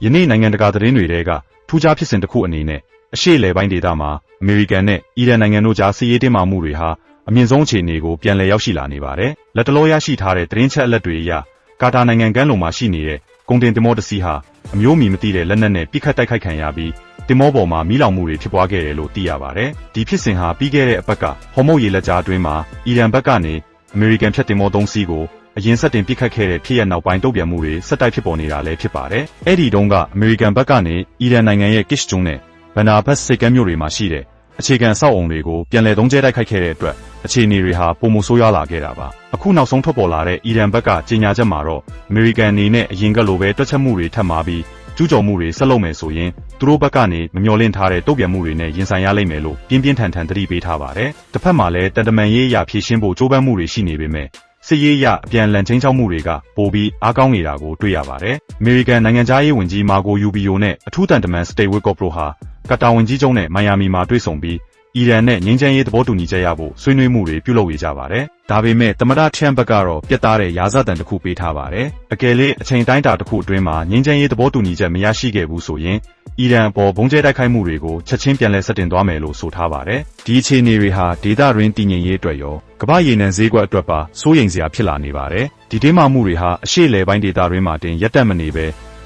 ယနေ့နိုင်ငံတကာသတင်းတွေထဲကထူးခြားဖြစ်စဉ်တစ်ခုအနေနဲ့အရှေ့အလယ်ပိုင်းဒေသမှာအမေရိကန်နဲ့အီရန်နိုင်ငံတို့ကြားစစ်ရေးတင်းမာမှုတွေဟာအမြင့်ဆုံးအခြေအနေကိုပြန်လည်ရောက်ရှိလာနေပါတယ်။လက်တလောရရှိထားတဲ့သတင်းချက်အလက်တွေအရကာတာနိုင်ငံကမ်းလွန်မှာရှိနေတဲ့ကုန်တင်သင်္ဘောတစ်စီးဟာအမျိုးအမည်မသိတဲ့လက်နက်နဲ့ပစ်ခတ်တိုက်ခိုက်ခံရပြီးသင်္ဘောပေါ်မှာမီးလောင်မှုတွေဖြစ်ပွားခဲ့တယ်လို့သိရပါတယ်။ဒီဖြစ်စဉ်ဟာပြီးခဲ့တဲ့အပတ်ကဟော်မုတ်ရေလက်ကြားအတွင်းမှာအီရန်ဘက်ကနေအမေရိကန်ဖြတ်သင်္ဘော3စီးကိုအရင်ဆက်တင်ပစ်ခတ်ခဲ့တဲ့ဖြစ်ရပ်နောက်ပိုင်းတုံ့ပြန်မှုတွေဆက်တိုက်ဖြစ်ပေါ်နေတာလည်းဖြစ်ပါတယ်။အဲ့ဒီတုန်းကအမေရိကန်ဘက်ကနေအီရန်နိုင်ငံရဲ့ကစ်ကျွန်းနဲ့ဘန်နာဘတ်စိတ်ကမ်းမြို့တွေမှာရှိတဲ့အခြေခံအဆောက်အုံတွေကိုပြန်လည်သုံးကျဲတိုက်ခိုက်ခဲ့တဲ့အတွက်အခြေအနေတွေဟာပိုမိုဆိုးရွားလာခဲ့တာပါ။အခုနောက်ဆုံးထွက်ပေါ်လာတဲ့အီရန်ဘက်ကကြေညာချက်မှာတော့အမေရိကန်အနေနဲ့အရင်ကလိုပဲတွက်ချက်မှုတွေထပ်မှာပြီးကျူးကျော်မှုတွေဆက်လုပ်မယ်ဆိုရင်သူတို့ဘက်ကနေမမျှော်လင့်ထားတဲ့တုံ့ပြန်မှုတွေနဲ့ရင်ဆိုင်ရလိမ့်မယ်လို့ပြင်းပြင်းထန်ထန်သတိပေးထားပါတယ်။တစ်ဖက်မှာလည်းတန်တမန်ရေးအရာဖြည့်ရှင်းဖို့ကြိုးပမ်းမှုတွေရှိနေပေမဲ့စစ်ရေးအရအပြန်အလှန်ချင်းချောက်မှုတွေကပိုပြီးအားကောင်းနေတာကိုတွေ့ရပါတယ်။အမေရိကန်နိုင်ငံသားရေးဝန်ကြီးမာဂိုယူဘီယိုနဲ့အထူးတန်တမန်စတေဝစ်ကော့ပရိုဟာကာတာဝန်ကြီးချုပ်နဲ့မိုင်ယာမီမှာတွေ့ဆုံပြီးအီရန်နဲ့ငြိမ်းချမ်းရေးသဘောတူညီချက်ရဖို့ဆွေးနွေးမှုတွေပြုလုပ်နေကြပါတယ်။ဒါပေမဲ့သမ္မတထရန့်ဘက်ကတော့ပြတ်သားတဲ့ရာဇသံတစ်ခုပေးထားပါတယ်။အကယ်၍အချိန်တိုင်းတာတစ်ခုအတွင်းမှာငြိမ်းချမ်းရေးသဘောတူညီချက်မရရှိခဲ့ဘူးဆိုရင်အီရန်အပေါ်ဘုံကျဲတိုက်ခိုက်မှုတွေကိုချက်ချင်းပြန်လည်ဆက်တင်သွားမယ်လို့ဆိုထားပါတယ်။ဒီအခြေအနေတွေဟာဒေသတွင်းတည်ငြိမ်ရေးအတွက်ရောကမ္ဘာရေနံဈေးကွက်အတွက်ပါစိုးရိမ်စရာဖြစ်လာနေပါတယ်။ဒီတင်းမာမှုတွေဟာအရှေ့အလယ်ပိုင်းဒေသတွင်းမှာတင်ရပ်တန့်မနေပ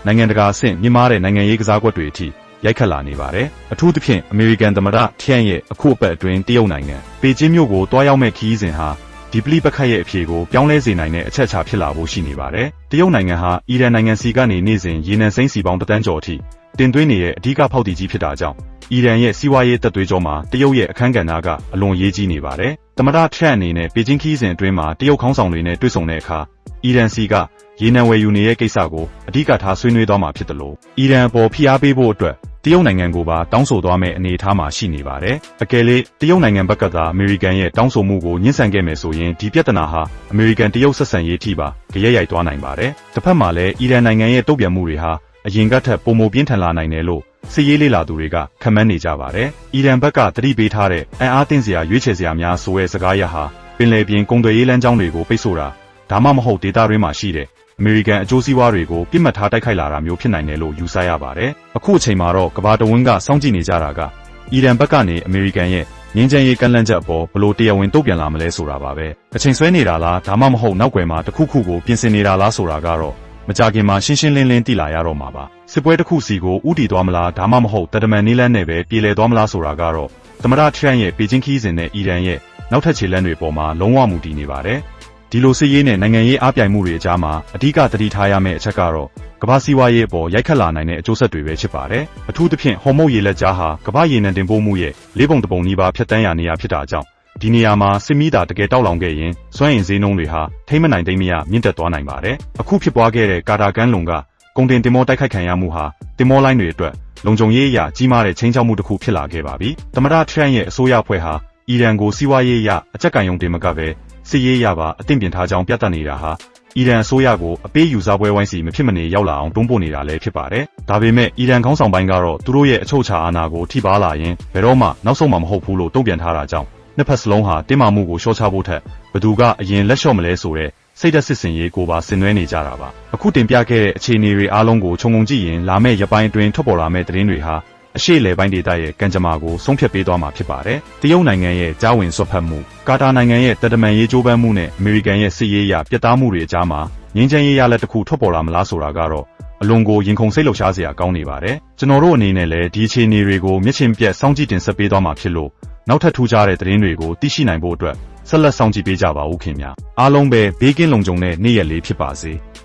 ဲနိုင်ငံတကာအဆင့်မြင့်မားတဲ့နိုင်ငံရေးကစားကွက်တွေအထိရိုက်ခတ်လာနေပါတယ်။အထူးသဖြင့်အမေရိကန်သမ္မတထရန့်ရဲ့အခုအပတ်အတွင်းတရုတ်နိုင်ငံပေကျင်းမြို့ကိုတွားရောက်မဲ့ခရီးစဉ်ဟာဒီပလိပခတ်ရဲ့အဖြေကိုပြောင်းလဲစေနိုင်တဲ့အချက်အခြာဖြစ်လာဖို့ရှိနေပါတယ်။တရုတ်နိုင်ငံဟာအီရန်နိုင်ငံစီကနေနေ့စဉ်ရေနံစိမ်းစီပေါင်း1 တန်းကျော်အထိတင်သွင်းနေတဲ့အဓိကဖောက်သည်ကြီးဖြစ်တာကြောင့်အီရန်ရဲ့စီးပွားရေးတက်သွေးကြောမှာတရုတ်ရဲ့အခန်းကဏ္ဍကအလွန်ရေးကြီးနေပါတယ်။သမ္မတထရန့်အနေနဲ့ပေကျင်းခရီးစဉ်အတွင်းမှာတရုတ်ခေါင်းဆောင်တွေနဲ့တွေ့ဆုံတဲ့အခါအီရန်စီကရေနံဝယ်ယူနေတဲ့ကိစ္စကိုအဓိကထားဆွေးနွေးသွားမှာဖြစ်တယ်လို့အီရန်အပေါ်ဖိအားပေးဖို့အတွက်တရုတ်နိုင်ငံကိုပါတောင်းဆိုသွားမယ့်အနေအထားမှာရှိနေပါတယ်။အကယ်၍တရုတ်နိုင်ငံဘက်ကသာအမေရိကန်ရဲ့တောင်းဆိုမှုကိုညှဉ်းဆန်ခဲ့မယ်ဆိုရင်ဒီပြဿနာဟာအမေရိကန်တရုတ်ဆက်ဆံရေးထိပါကြရက်ရိုက်သွားနိုင်ပါတယ်။တစ်ဖက်မှာလည်းအီရန်နိုင်ငံရဲ့တုံ့ပြန်မှုတွေဟာအရင်ကထက်ပိုမိုပြင်းထန်လာနိုင်တယ်လို့စစ်ရေးလေ့လာသူတွေကခန့်မှန်းနေကြပါတယ်။အီရန်ဘက်ကသတိပေးထားတဲ့အံ့အားသင့်စရာရွေးချယ်စရာများဆိုတဲ့စကားရပ်ဟာပင်လယ်ပြင်ကုန်သွယ်ရေးလမ်းကြောင်းတွေကိုပိတ်ဆို့တာဒါမှမဟုတ်ဒေသတွင်းမှာရှိတဲ့အမေရိကန်အကျိုးစီးပွားတွေကိုပြစ်မှတ်ထားတိုက်ခိုက်လာတာမျိုးဖြစ်နိုင်တယ်လို့ယူဆရပါတယ်။အခုအချိန်မှာတော့ကမ္ဘာတဝန်းကစောင့်ကြည့်နေကြတာကအီရန်ဘက်ကနေအမေရိကန်ရဲ့ငြိမ်းချမ်းရေးကမ်းလှမ်းချက်အပေါ်ဘလို့တရားဝင်တုံ့ပြန်လာမလဲဆိုတာပါပဲ။အချိန်ဆွဲနေတာလားဒါမှမဟုတ်နောက်ွယ်မှာတစ်ခုခုကိုပြင်ဆင်နေတာလားဆိုတာကတော့မကြခင်မှာရှင်းရှင်းလင်းလင်းသိလာရတော့မှာပါ။စစ်ပွဲတစ်ခုစီကိုဥတီသွားမလားဒါမှမဟုတ်တတမန်နည်းလမ်းနဲ့ပဲပြေလည်သွားမလားဆိုတာကတော့သမ္မတထရန့်ရဲ့ပေကျင်းခီးစဉ်နဲ့အီရန်ရဲ့နောက်ထပ်ခြေလှမ်းတွေပေါ်မှာလုံးဝမူတည်နေပါတယ်။ဒီလိုစစ်ရေးနဲ့နိုင်ငံရေးအားပြိုင်မှုတွေအကြားမှာအဓိကသတိထားရမယ့်အချက်ကတော့ကမ္ဘာစီးပွားရေးအပေါ်ရိုက်ခတ်လာနိုင်တဲ့အကျိုးဆက်တွေပဲဖြစ်ပါတယ်။အထူးသဖြင့်ဟော်မုတ်ရေလက်ကြားဟာကမ္ဘာရေနံတင်ပို့မှုရဲ့၄ ပုံ 1 ပုံနီးပါးဖြတ်တန်းရာနေရာဖြစ်တာကြောင့်ဒီနေရာမှာစစ်မီးတာတကယ်တောက်လောင်ခဲ့ရင်စွမ်းအင်ဈေးနှုန်းတွေဟာထိမ့်မနိုင်သိမ့်မရမြင့်တက်သွားနိုင်ပါတယ်။အခုဖြစ်ပွားခဲ့တဲ့ကာတာကမ်းလွန်ကကုန်တင်တင်မောတိုက်ခိုက်ခံရမှုဟာတင်မောလိုင်းတွေအတွက်လုံခြုံရေးအရာကြီးမားတဲ့ချိန်ချောက်မှုတစ်ခုဖြစ်လာခဲ့ပါပြီ။သမ္မတထရန့်ရဲ့အစိုးရအဖွဲ့ဟာအီရန်ကိုစီးပွားရေးအရအကြက်ကံယုံတင်မကပဲစစ်ရေးရပါအသင့်ပြင်ထားကြောင်းပြသနေတာဟာအီရန်အစိုးရကိုအပေးယူစားပွဲဝိုင်းစီမဖြစ်မနေရောက်လာအောင်တွန်းပို့နေတာလည်းဖြစ်ပါတယ်။ဒါပေမဲ့အီရန်ခေါင်းဆောင်ပိုင်းကတော့သူတို့ရဲ့အချုပ်အခြာအာဏာကိုထိပါလာရင်ဘယ်တော့မှနောက်ဆုံးမှာမဟုတ်ဘူးလို့တုံ့ပြန်ထားတာကြောင့်နှစ်ဖက်စလုံးဟာတင်းမာမှုကိုလျှော့ချဖို့ထက်ဘသူကအရင်လက်လျှော့မလဲဆိုတဲ့စိတ်သက်စစ်စင်ရေးကိုပါဆင်နွှဲနေကြတာပါ။အခုတင်ပြခဲ့တဲ့အခြေအနေတွေအားလုံးကိုခြုံငုံကြည့်ရင်လာမယ့်ရက်ပိုင်းအတွင်းထွက်ပေါ်လာမယ့်သတင်းတွေဟာအရှေ့လယ်ပိုင်းဒေသရဲ့ကံကြမ္မာကိုဆုံးဖြတ်ပေးသွားမှာဖြစ်ပါတယ်။တရုတ်နိုင်ငံရဲ့ကြားဝင်စွက်ဖက်မှုကာတာနိုင်ငံရဲ့တတမန်ရေးကြိုးပမ်းမှုနဲ့အမေရိကန်ရဲ့စစ်ရေးအရပြတ်သားမှုတွေအကြားမှာငြိမ်းချမ်းရေးရလဒ်တစ်ခုထွက်ပေါ်လာမလားဆိုတာကတော့အလွန်ကိုရင်ခုန်စိတ်လှုပ်ရှားစရာကောင်းနေပါတယ်။ကျွန်တော်တို့အနေနဲ့လည်းဒီအခြေအနေတွေကိုမျက်ခြေမပြတ်စောင့်ကြည့်တင်ဆက်ပေးသွားမှာဖြစ်လို့နောက်ထပ်ထူးခြားတဲ့သတင်းတွေကိုသိရှိနိုင်ဖို့အတွက်ဆက်လက်စောင့်ကြည့်ပေးကြပါဦးခင်ဗျာ။အားလုံးပဲဘေးကင်းလုံခြုံတဲ့နေ့ရက်လေးဖြစ်ပါစေ။